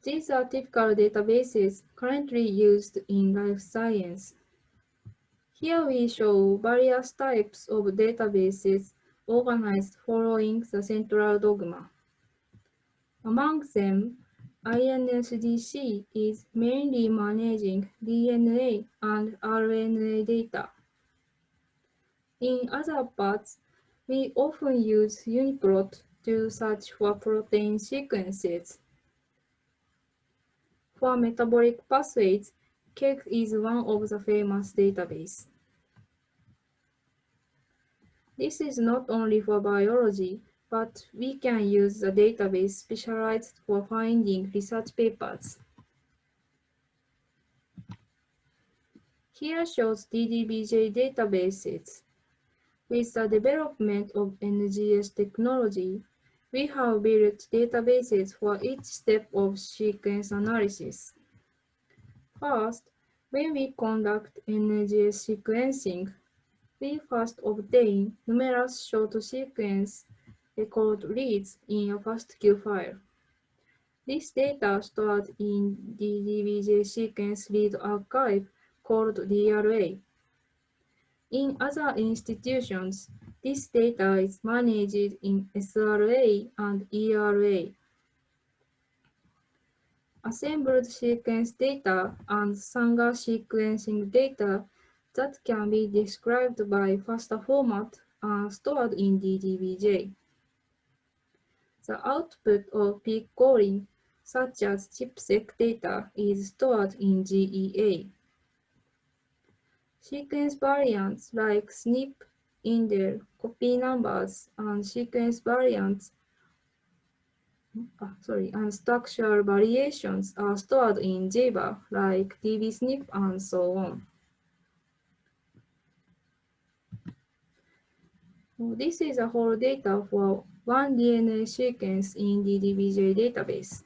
These are typical databases currently used in life science. Here we show various types of databases organized following the central dogma. Among them, INSDC is mainly managing DNA and RNA data. In other parts, we often use UniProt to search for protein sequences. For metabolic pathways, KEGG is one of the famous databases. This is not only for biology, but we can use the database specialized for finding research papers. Here shows DDBJ databases. With the development of NGS technology, we have built databases for each step of sequence analysis. First, when we conduct NGS sequencing, we first obtain numerous short sequence called reads in a FASTQ file. This data stored in DDBJ sequence read archive called DRA. In other institutions, this data is managed in SRA and ERA. Assembled sequence data and Sanger sequencing data that can be described by FASTA format are stored in DDBJ. The output of peak calling, such as ChIP-seq data, is stored in GEA. Sequence variants like SNP, indel, copy numbers, and sequence variants and structural variations are stored in JBA like dbSNP and so on. This is a whole data for one DNA sequence in DDBJ database.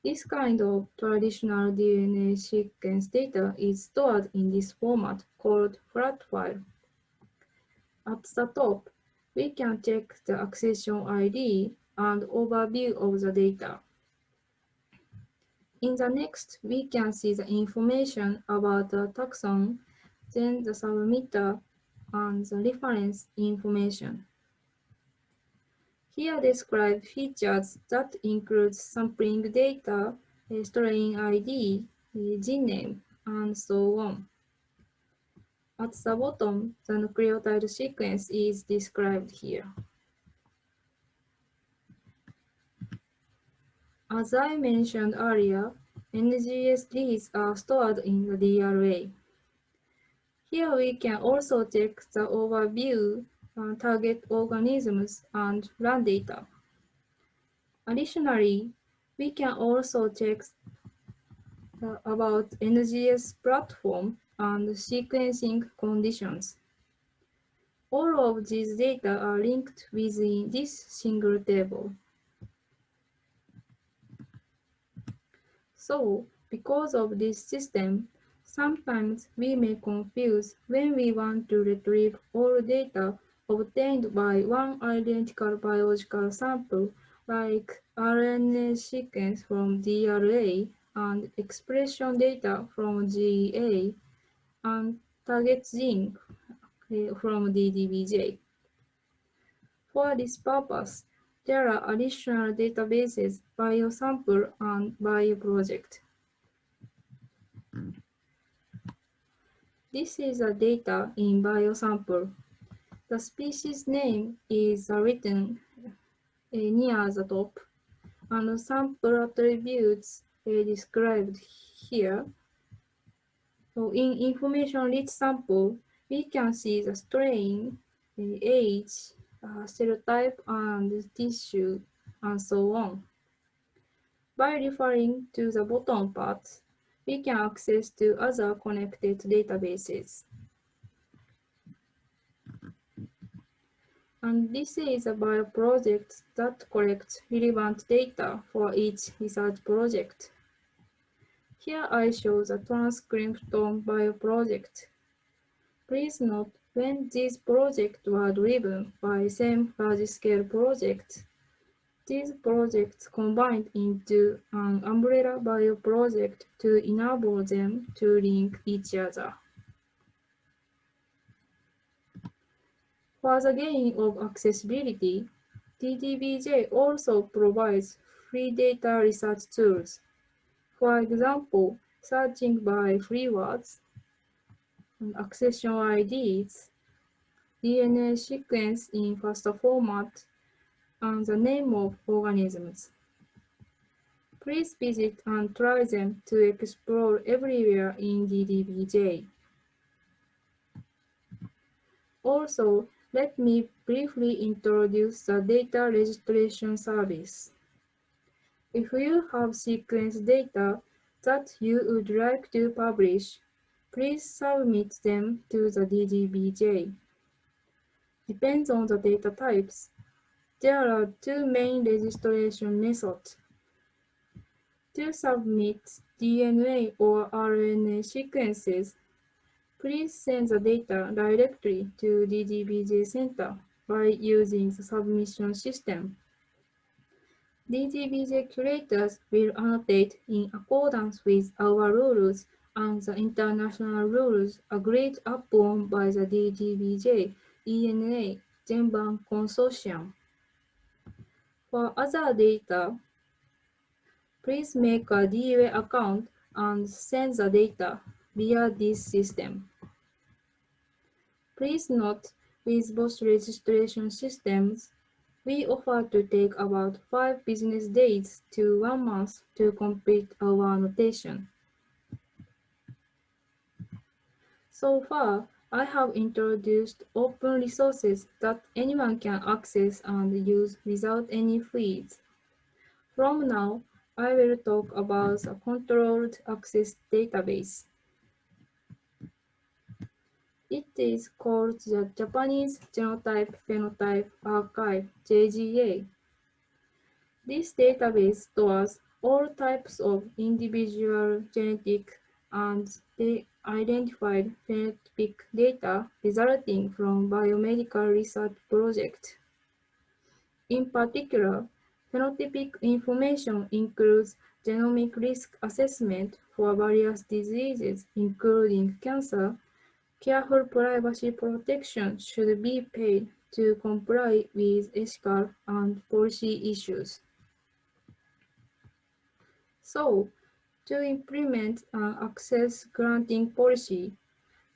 This kind of traditional DNA sequence data is stored in this format called flat file. At the top, we can check the accession ID and overview of the data. In the next, we can see the information about the taxon, then the submitter, and the reference information. Here describe features that include sampling data, strain ID, gene name, and so on. At the bottom, the nucleotide sequence is described here. As I mentioned earlier, NGS reads are stored in the DRA. Here we can also check the overview, target organisms, and run data. Additionally, we can also check about NGS platform and sequencing conditions. All of these data are linked within this single table. So, because of this system, sometimes we may confuse when we want to retrieve all data obtained by one identical biological sample, like RNA sequence from DRA and expression data from GEA, and target gene from DDBJ. For this purpose, there are additional databases, Biosample and Bioproject. This is the data in Biosample. The species name is written near the top, and sample attributes described here. So in information-rich sample, we can see the strain, age, cell type, and tissue, and so on. By referring to the bottom part, we can access to other connected databases. And this is a bioproject that collects relevant data for each research project. Here I show the transcriptome bioproject. Please note, when these projects were driven by same large-scale projects, These projects combined into an umbrella bio project to enable them to link each other. For the gain of accessibility, DDBJ also provides free data research tools. For example, searching by free words, accession IDs, DNA sequence in FASTA format, and the name of organisms. Please visit and try them to explore everywhere in DDBJ. Also, let me briefly introduce the data registration service. If you have sequence data that you would like to publish, please submit them to the DDBJ. Depends on the data types. There are two main registration methods. To submit DNA or RNA sequences, please send the data directly to DDBJ Center by using the submission system. DDBJ curators will annotate in accordance with our rules and the international rules agreed upon by the DDBJ ENA Genban Consortium. For other data, please make a DOA account and send the data via this system. Please note, with both registration systems, we offer to take about 5 business days to 1 month to complete our annotation. So far, I have introduced open resources that anyone can access and use without any fees. From now, I will talk about a controlled access database. It is called the Japanese Genotype Phenotype Archive, JGA. This database stores all types of individual genetic and identified phenotypic data resulting from biomedical research projects. In particular, phenotypic information includes genomic risk assessment for various diseases, including cancer. Careful privacy protection should be paid to comply with ethical and policy issues. So, to implement an access granting policy,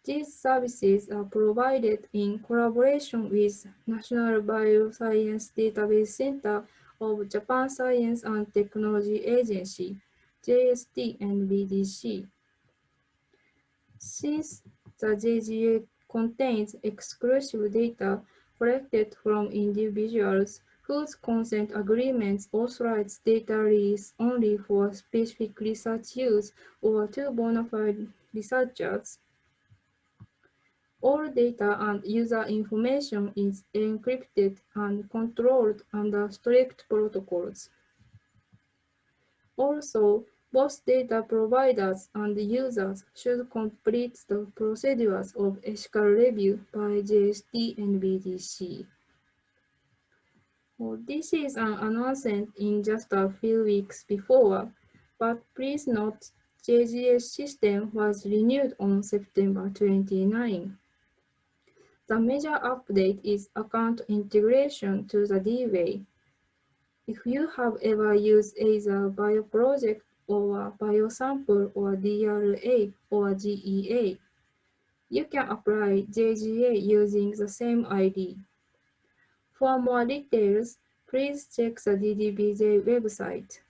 these services are provided in collaboration with National Bioscience Database Center of Japan Science and Technology Agency, JST and BDC. Since the JGA contains exclusive data collected from individuals whose consent agreements authorize data release only for specific research use or to bona fide researchers, all data and user information is encrypted and controlled under strict protocols. Also, both data providers and users should complete the procedures of ethical review by JST and BDC. Well, this is an announcement in just a few weeks before, but please note JGS system was renewed on September 29. The major update is account integration to the DWay. If you have ever used either Bioproject or Biosample or DRA or GEA, you can apply JGA using the same ID. For more details, please check the DDBJ website.